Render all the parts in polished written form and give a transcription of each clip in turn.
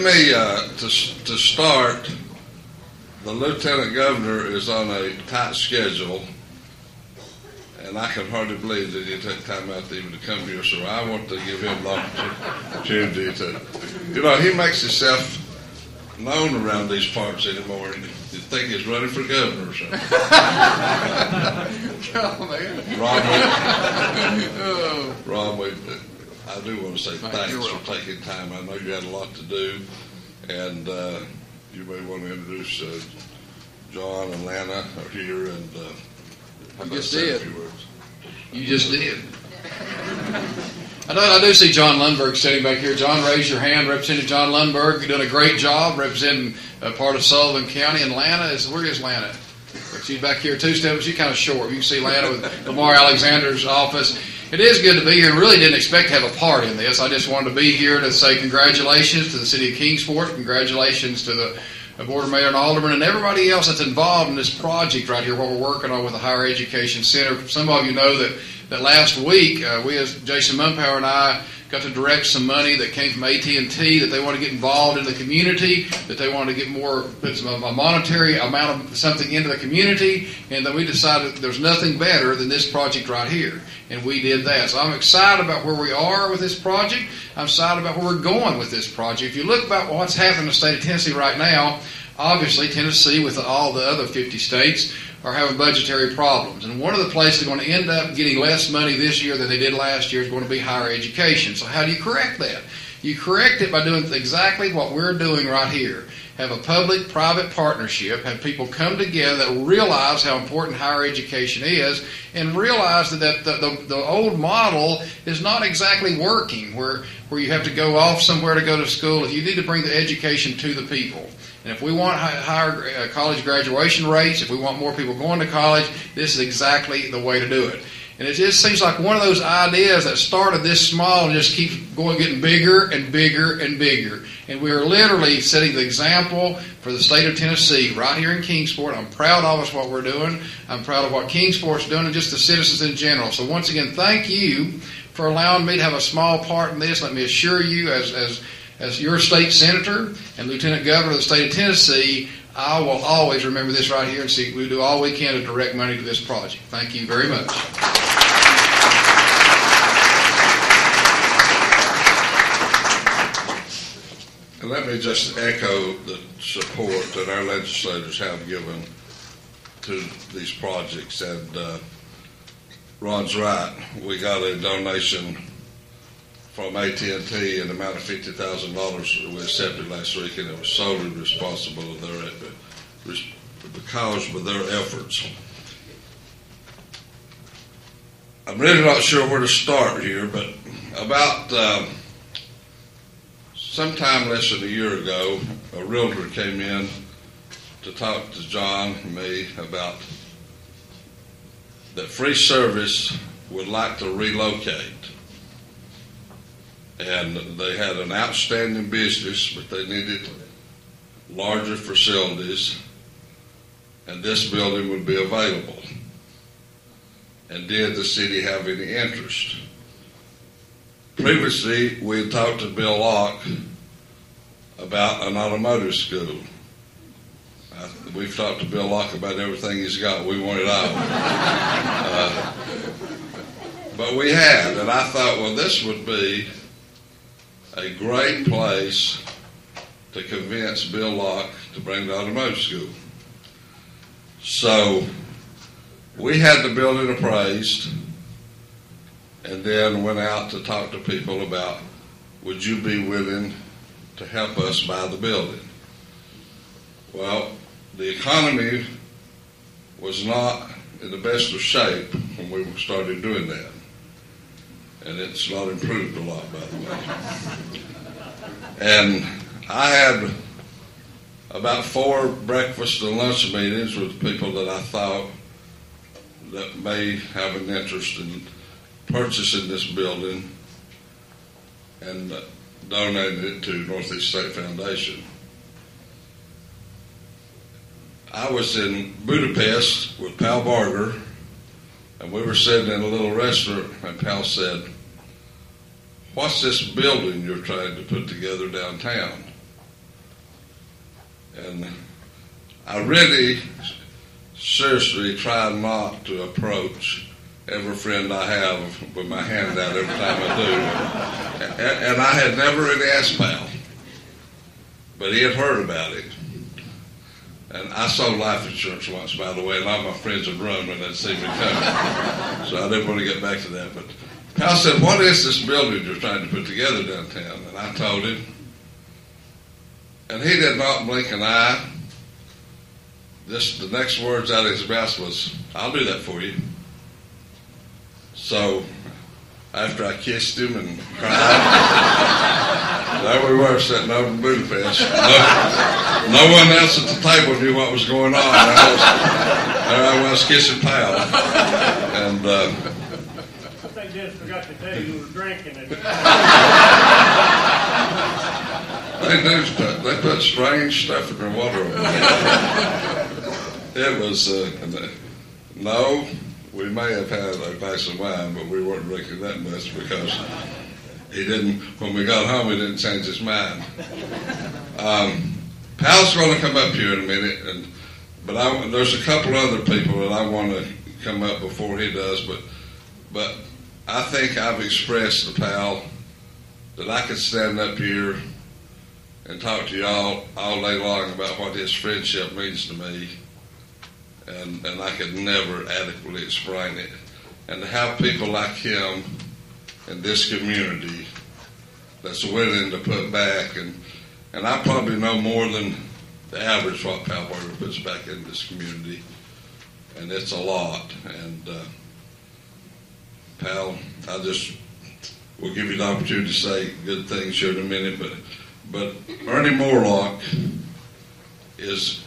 Let me, to start, the Lieutenant Governor is on a tight schedule, and I can hardly believe that he took time out even to come here, so I want to give him the opportunity to, he makes himself known around these parts anymore. You'd think he's running for governor or something. Ron, I do want to say thanks for taking time. I know you had a lot to do, and you may want to introduce John and Lana are here, and you just did. You just did. I do see John Lundberg sitting back here. John, raise your hand. Representative John Lundberg, you're doing a great job representing part of Sullivan County. And Lana, where is Lana? She's back here 2 steps. She's kind of short. You can see Lana with Lamar Alexander's office. It is good to be here, and really didn't expect to have a part in this. I just wanted to be here to say congratulations to the city of Kingsport, congratulations to the Board of Mayor and Alderman, and everybody else that's involved in this project right here, what we're working on with the Higher Education Center. Some of you know that last week, we as Jason Mumpower and I got to direct some money that came from AT&T that they want to get involved in the community, that they want to get put a monetary amount of something into the community, and then we decided there's nothing better than this project right here. And we did that. So I'm excited about where we are with this project. I'm excited about where we're going with this project. If you look about what's happening in the state of Tennessee right now, obviously Tennessee, with all the other 50 states, are having budgetary problems. And one of the places they're going to end up getting less money this year than they did last year is going to be higher education. So how do you correct that? You correct it by doing exactly what we're doing right here. Have a public-private partnership, have people come together that realize how important higher education is, and realize that the old model is not exactly working, where you have to go off somewhere to go to school. You need to bring the education to the people. And if we want higher college graduation rates, if we want more people going to college, this is exactly the way to do it. And it just seems like one of those ideas that started this small and just keeps getting bigger and bigger and bigger. And we are literally setting the example for the state of Tennessee right here in Kingsport. I'm proud of us, what we're doing. I'm proud of what Kingsport's doing and just the citizens in general. So once again, thank you for allowing me to have a small part in this. Let me assure you, as your state senator and lieutenant governor of the state of Tennessee, I will always remember this right here and see we do all we can to direct money to this project. Thank you very much. And let me just echo the support that our legislators have given to these projects. And Ron's right. We got a donation from AT&T in the amount of $50,000 that we accepted last week, and it was solely responsible of because of their efforts. I'm really not sure where to start here, but about sometime less than a year ago, a realtor came in to talk to John and me about that Free Service would like to relocate. And they had an outstanding business, but they needed larger facilities, and this building would be available. And did the city have any interest? Previously, we had talked to Bill Locke about an automotive school. We've talked to Bill Locke about everything he's got. We want it all. But we had, and I thought, well, this would be a great place to convince Bill Locke to bring the automotive school. So we had the building appraised and then went out to talk to people about, would you be willing to help us buy the building? Well, the economy was not in the best of shape when we started doing that. And it's not improved a lot, by the way. And I had about 4 breakfast and lunch meetings with people that I thought that may have an interest in purchasing this building and donating it to Northeast State Foundation. I was in Budapest with Pal Barger, and we were sitting in a little restaurant, and Pal said, "What's this building you're trying to put together downtown?" And I really seriously try not to approach every friend I have with my hand out every time I do. And I had never really asked Pal, but he had heard about it. And I sold life insurance once, by the way, and all my friends would run when they'd see me coming. So I didn't want to get back to that. But Pal said, "What is this building you're trying to put together downtown?" And I told him. And he did not blink an eye. The next words out of his mouth was, "I'll do that for you." So after I kissed him and cried, there we were sitting over in Budapest. No one else at the table knew what was going on. There I was kissing Pal. And they just forgot to tell you were drinking it. They put strange stuff in their water. It was, no, we may have had a glass of wine, but we weren't drinking that much because he didn't, when we got home, he didn't change his mind. Pal's going to come up here in a minute, but there's a couple other people that I want to come up before he does, but I think I've expressed to Pal that I could stand up here and talk to y'all all day long about what his friendship means to me, and I could never adequately explain it. And to have people like him in this community that's willing to put back, and I probably know more than the average what Pal Barger puts back in this community, and it's a lot. And Pal, we'll give you the opportunity to say good things here in a minute, but Ernie Morlock is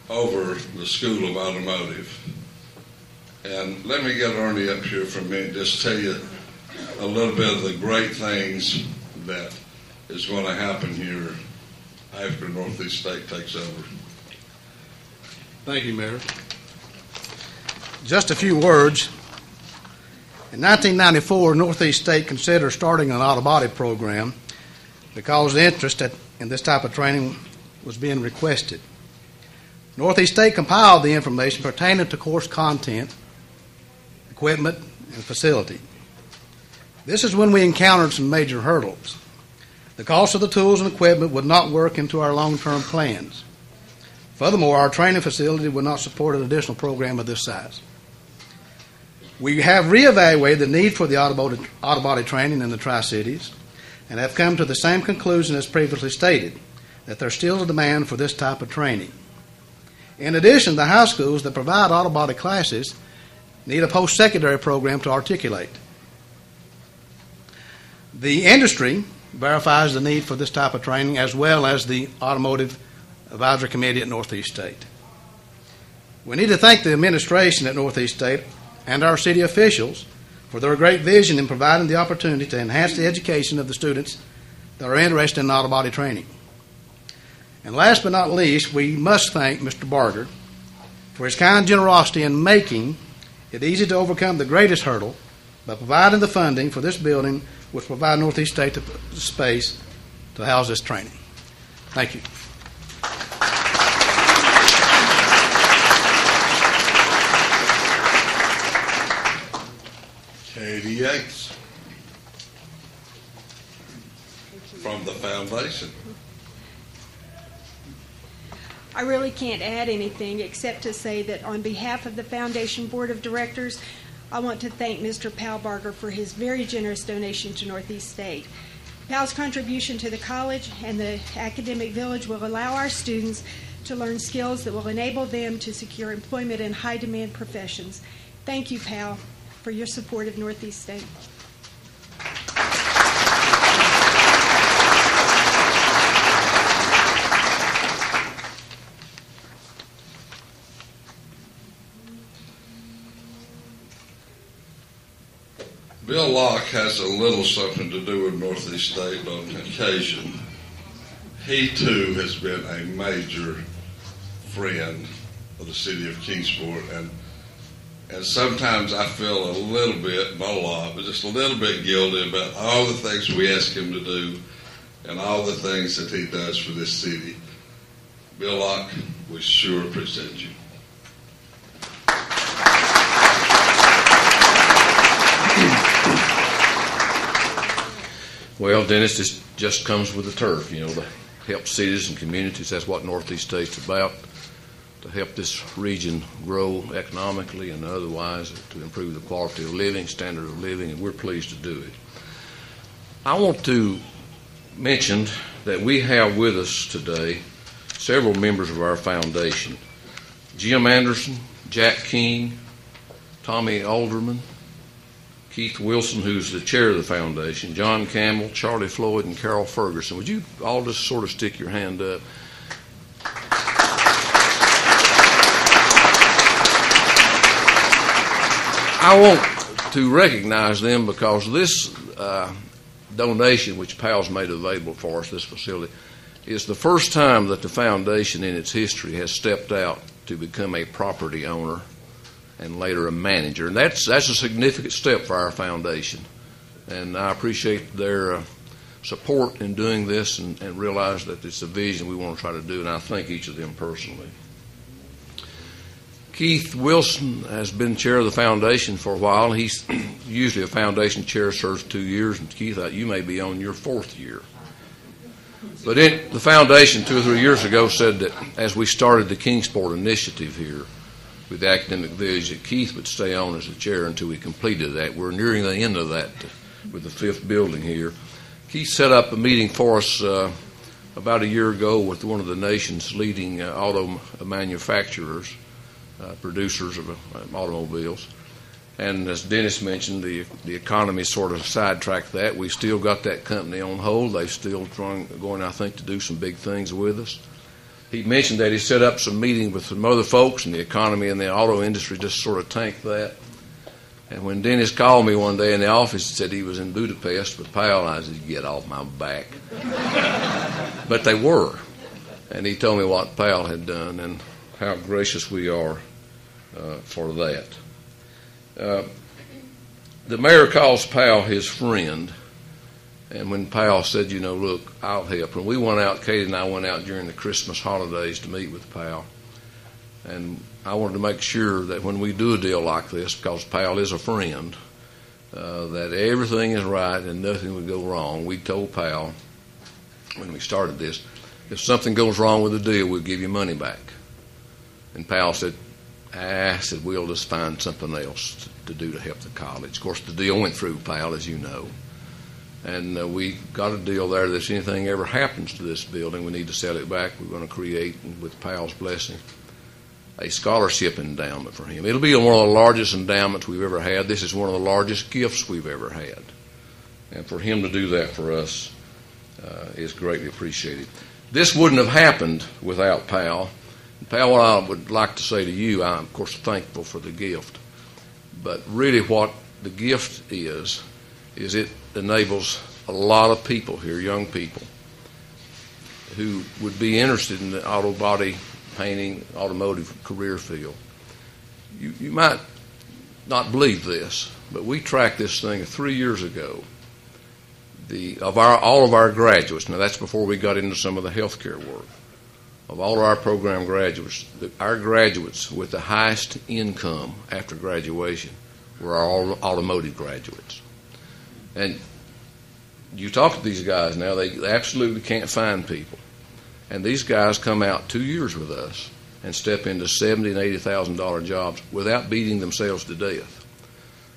over the School of Automotive. And let me get Ernie up here for a minute, just tell you a little bit of the great things that is going to happen here after Northeast State takes over. Thank you, Mayor. Just a few words. In 1994, Northeast State considered starting an auto body program because the interest in this type of training was being requested. Northeast State compiled the information pertaining to course content, equipment, and facility. This is when we encountered some major hurdles. The cost of the tools and equipment would not work into our long-term plans. Furthermore, our training facility would not support an additional program of this size. We have reevaluated the need for the auto body training in the Tri-Cities and have come to the same conclusion as previously stated, that there's still a demand for this type of training. In addition, the high schools that provide auto body classes need a post-secondary program to articulate. The industry verifies the need for this type of training, as well as the Automotive Advisory Committee at Northeast State. We need to thank the administration at Northeast State and our city officials for their great vision in providing the opportunity to enhance the education of the students that are interested in auto body training. And last but not least, we must thank Mr. Barger for his kind generosity in making it easy to overcome the greatest hurdle by providing the funding for this building, which provide Northeast State the space to house this training. Thank you. Katie Yates from the foundation. I really can't add anything except to say that on behalf of the Foundation Board of Directors, I want to thank Mr. Pal Barger for his very generous donation to Northeast State. Pal's contribution to the college and the academic village will allow our students to learn skills that will enable them to secure employment in high-demand professions. Thank you, Pal, for your support of Northeast State. Bill Locke has a little something to do with Northeast State on occasion. He, too, has been a major friend of the city of Kingsport, and sometimes I feel a little bit, not a lot, but just a little bit guilty about all the things we ask him to do and all the things that he does for this city. Bill Locke, we sure appreciate you. Well, Dennis, this just comes with the turf, to help cities and communities. That's what Northeast State's about, to help this region grow economically and otherwise, to improve the quality of living, standard of living, and we're pleased to do it. I want to mention that we have with us today several members of our foundation: Jim Anderson, Jack King, Tommy Alderman, Keith Wilson, who's the chair of the foundation, John Campbell, Charlie Floyd, and Carol Ferguson. Would you all just sort of stick your hand up? I want to recognize them because this donation, which PAL's made available for us, this facility, is the first time that the foundation in its history has stepped out to become a property owner and later a manager. And that's a significant step for our foundation. And I appreciate their support in doing this and realize that it's a vision we want to try to do, and I thank each of them personally. Keith Wilson has been chair of the foundation for a while. He's usually a foundation chair serves 2 years, and Keith, you may be on your 4th year. But the foundation 2 or 3 years ago said that as we started the Kingsport initiative here with the academic village, that Keith would stay on as the chair until we completed that. We're nearing the end of that with the 5th building here. Keith set up a meeting for us about a year ago with one of the nation's leading auto manufacturers, producers of automobiles. And as Dennis mentioned, the economy sort of sidetracked that. We've still got that company on hold. They're still going, I think, to do some big things with us. He mentioned that he set up some meeting with some other folks, and the economy and the auto industry just sort of tanked that. And when Dennis called me one day in the office and said he was in Budapest with Powell, I said, "Get off my back." But they were. And he told me what Powell had done and how gracious we are for that. The mayor calls Powell his friend, and when Powell said, "Look, I'll help," and we went out, Katie and I went out during the Christmas holidays to meet with Powell, and I wanted to make sure that when we do a deal like this, because Powell is a friend, that everything is right and nothing would go wrong. We told Powell when we started this, if something goes wrong with the deal, we'll give you money back. And Powell said, we'll just find something else to do to help the college. Of course, the deal went through, Powell, as you know. And we got a deal there that if anything ever happens to this building, we need to sell it back. We're going to create, with Powell's blessing, a scholarship endowment for him. It'll be one of the largest endowments we've ever had. This is one of the largest gifts we've ever had. And for him to do that for us is greatly appreciated. This wouldn't have happened without Powell. Powell, what I would like to say to you, I'm, of course, thankful for the gift. But really what the gift is it enables a lot of people here, young people, who would be interested in the auto body painting, automotive career field. You might not believe this, but we tracked this thing 3 years ago. All of our graduates, now that's before we got into some of the healthcare work, of all of our program graduates, our graduates with the highest income after graduation were our automotive graduates. And you talk to these guys now, they absolutely can't find people. And these guys come out 2 years with us and step into $70,000 and $80,000 jobs without beating themselves to death.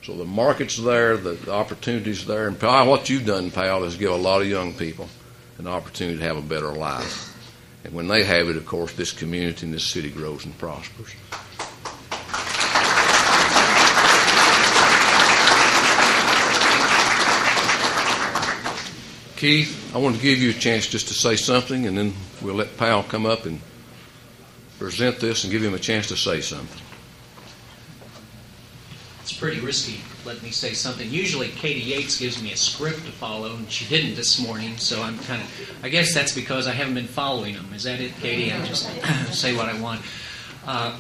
So the market's there, the opportunity's there. And what you've done, Powell, is give a lot of young people an opportunity to have a better life. And when they have it, of course, this community and this city grows and prospers. Keith, I want to give you a chance just to say something, and then we'll let Powell come up and present this and give him a chance to say something. It's pretty risky. Let me say something. Usually Katie Yates gives me a script to follow, and she didn't this morning, so I guess that's because I haven't been following them. Is that it, Katie? I just say what I want.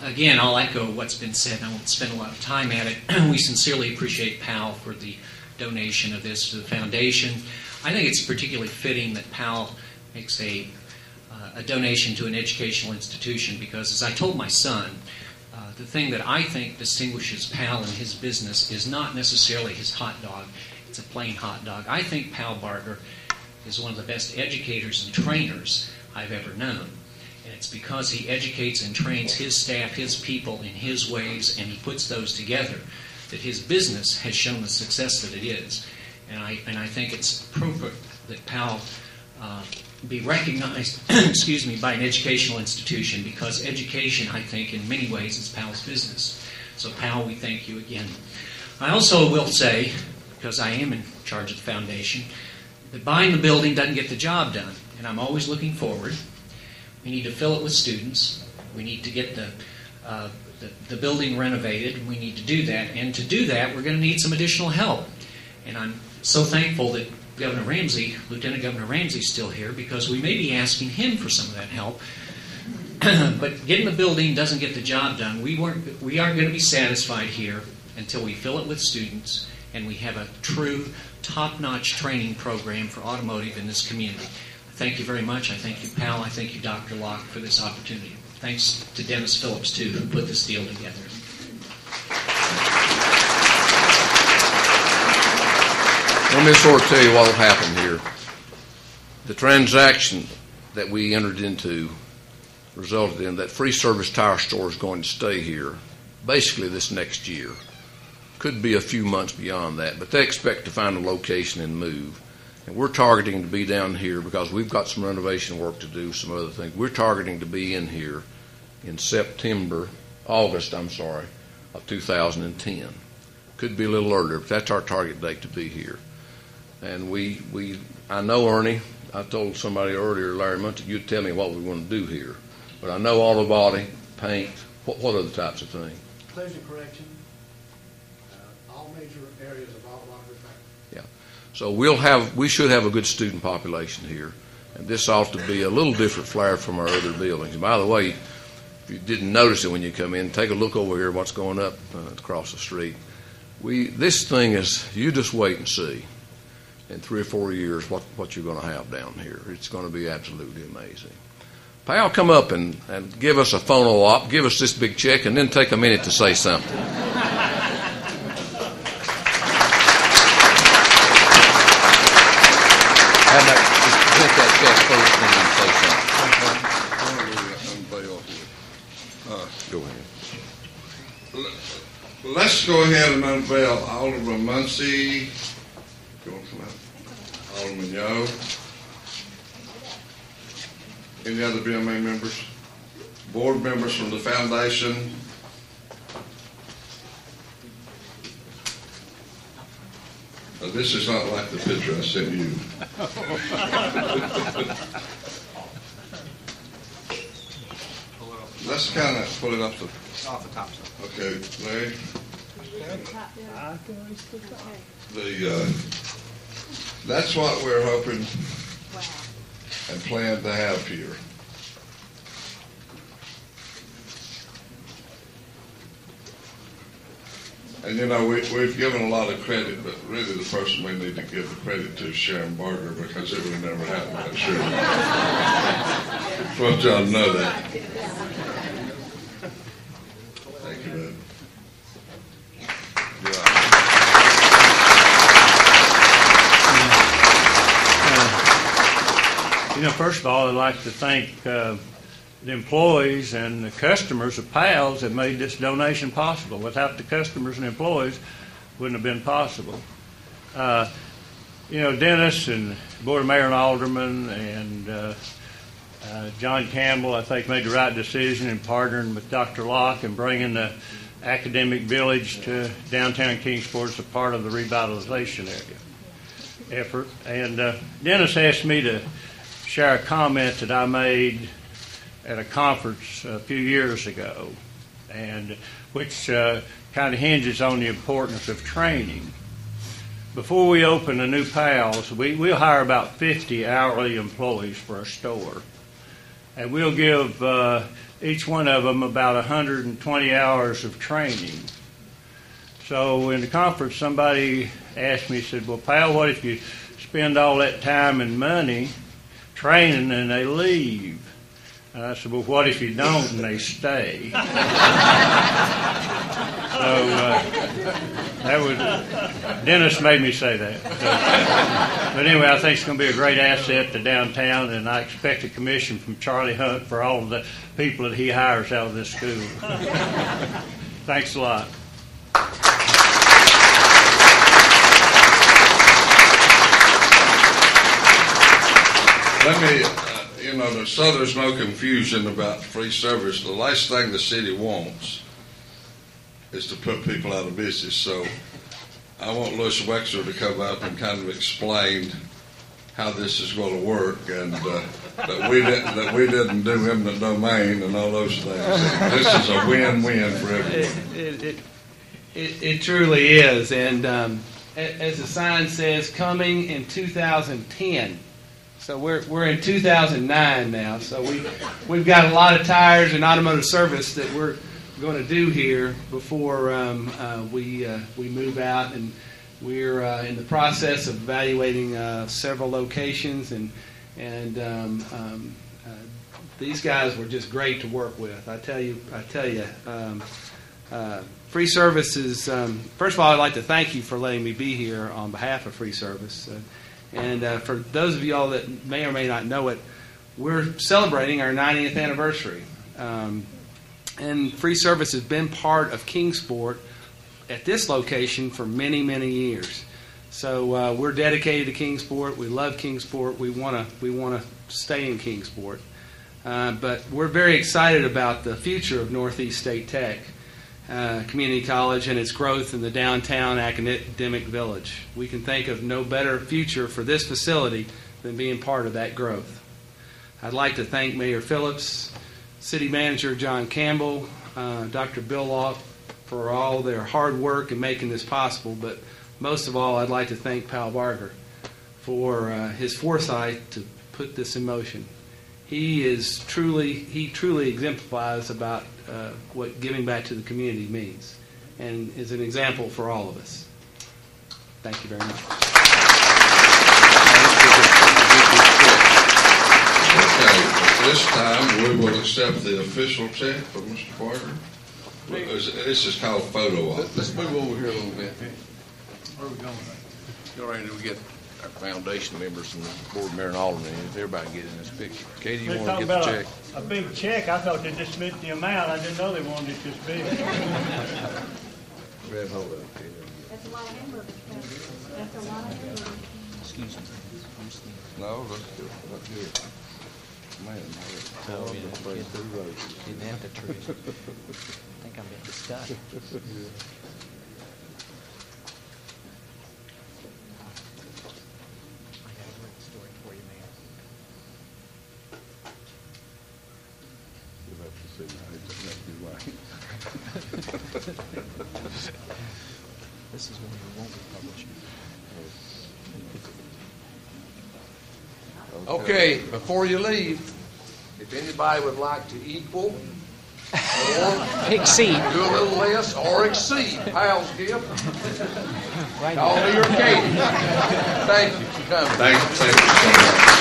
Again, I'll echo what's been said. I won't spend a lot of time at it. We sincerely appreciate Powell for the donation of this to the foundation. I think it's particularly fitting that Powell makes a a donation to an educational institution, because as I told my son, the thing that I think distinguishes Pal and his business is not necessarily his hot dog. It's a plain hot dog. I think Pal Barger is one of the best educators and trainers I've ever known. And it's because he educates and trains his staff, his people, in his ways, and he puts those together, that his business has shown the success that it is. And I think it's appropriate that Pal be recognized by an educational institution, because education, I think, in many ways is Pal's business. So, Pal, we thank you again. I also will say, because I am in charge of the foundation, that buying the building doesn't get the job done, and I'm always looking forward. We need to fill it with students. We need to get the building renovated, and we need to do that. And to do that, we're going to need some additional help. And I'm so thankful that Lieutenant Governor Ramsey is still here, because we may be asking him for some of that help. But getting the building doesn't get the job done. We aren't going to be satisfied here until we fill it with students and we have a true top-notch training program for automotive in this community. Thank you very much. I thank you, Pal. I thank you, Dr. Locke, for this opportunity. Thanks to Dennis Phillips, too, who put this deal together. Let me sort of tell you what will happen here. The transaction that we entered into resulted in that Free Service Tire Store is going to stay here basically this next year. Could be a few months beyond that, but they expect to find a location and move. And we're targeting to be down here because we've got some renovation work to do, some other things. We're targeting to be in here in August of 2010. Could be a little earlier, but that's our target date to be here. And I know, Ernie, I told somebody earlier, Larry Munson, you'd tell me what we want to do here. But I know auto body, paint, what other types of things? Collision correction, all major areas of auto body repair. Yeah. So we should have a good student population here. And this ought to be a little different flair from our other buildings. And by the way, if you didn't notice it when you come in, take a look over here what's going up across the street. This thing is, you just wait and see in 3 or 4 years what you're going to have down here. It's going to be absolutely amazing. Pal, come up and give us a phono op, give us this big check, and then take a minute to say something. Have that, just present that check first and then say something. Go ahead. Let's go ahead and unveil Alderman Muncie. You want to come out? Alderman Yo. Any other BMA members? Board members from the foundation? Now, this is not like the picture I sent you. Let's kind of pull it off the top. Okay, Larry. That's what we're hoping and plan to have here. And we've given a lot of credit, but really the person we need to give the credit to is Sharon Barger, because it would have never happened without Sharon. Just want y'all to know that. Thank you, man. First of all, I'd like to thank the employees and the customers of PALS that made this donation possible. Without the customers and employees, it wouldn't have been possible. Dennis and Board of Mayor and Aldermen and John Campbell, I think, made the right decision in partnering with Dr. Locke and bringing the academic village to downtown Kingsport as a part of the revitalization effort. And Dennis asked me to share a comment that I made at a conference a few years ago, and which kind of hinges on the importance of training. Before we open a new PALS, we'll hire about 50 hourly employees for a store, and we'll give each one of them about 120 hours of training. So in the conference, somebody asked me, said, well, Pal, what if you spend all that time and money training and they leave? I said, well, what if you don't and they stay? That was, Dennis made me say that. But anyway, I think it's going to be a great asset to downtown, and I expect a commission from Charlie Hunt for all of the people that he hires out of this school. Thanks a lot. Let me, so there's no confusion about free service. The last thing the city wants is to put people out of business. So I want Louis Wexler to come up and kind of explain how this is going to work, and that we didn't do eminent domain and all those things. This is a win-win for everyone. It truly is, and as the sign says, coming in 2010. So we're in 2009 now. So we've got a lot of tires and automotive service that we're going to do here before we move out, and we're in the process of evaluating several locations, and these guys were just great to work with. I tell you, Free Service is. First of all, I'd like to thank you for letting me be here on behalf of Free Service. And for those of y'all that may or may not know it, we're celebrating our 90th anniversary. And Free Service has been part of Kingsport at this location for many, many years. So we're dedicated to Kingsport. We love Kingsport. We want to stay in Kingsport. But we're very excited about the future of Northeast State Tech Community College and its growth in the downtown academic village. We can think of no better future for this facility than being part of that growth. I'd like to thank Mayor Phillips, City Manager John Campbell, Dr. Bill Locke for all their hard work in making this possible, but most of all, I'd like to thank Pal Barger for his foresight to put this in motion. He truly exemplifies about what giving back to the community means, and is an example for all of us. Thank you very much. Okay, at this time we will accept the official check from Mr. Barger. This is called photo op. Let's move over here a little bit. Where are we going? All right, we get our foundation members and the board mayor and alderman. Everybody get in this picture. Katie, you want to get the check? A big check. I thought they just meant the amount. I didn't know they wanted it this big. Grab hold of it, Katie. That's a lot of hamburgers. That's a lot of hamburgers. Excuse me. No, let's do it. Let's do it. Man, Getting at the trees. I think I'm getting stuck. This is one we won't be publishing. Okay, before you leave, if anybody would like to equal or Exceed. do a little less or exceed Pal's gift, Right call me or Katie. Thank you for coming. thank you so much.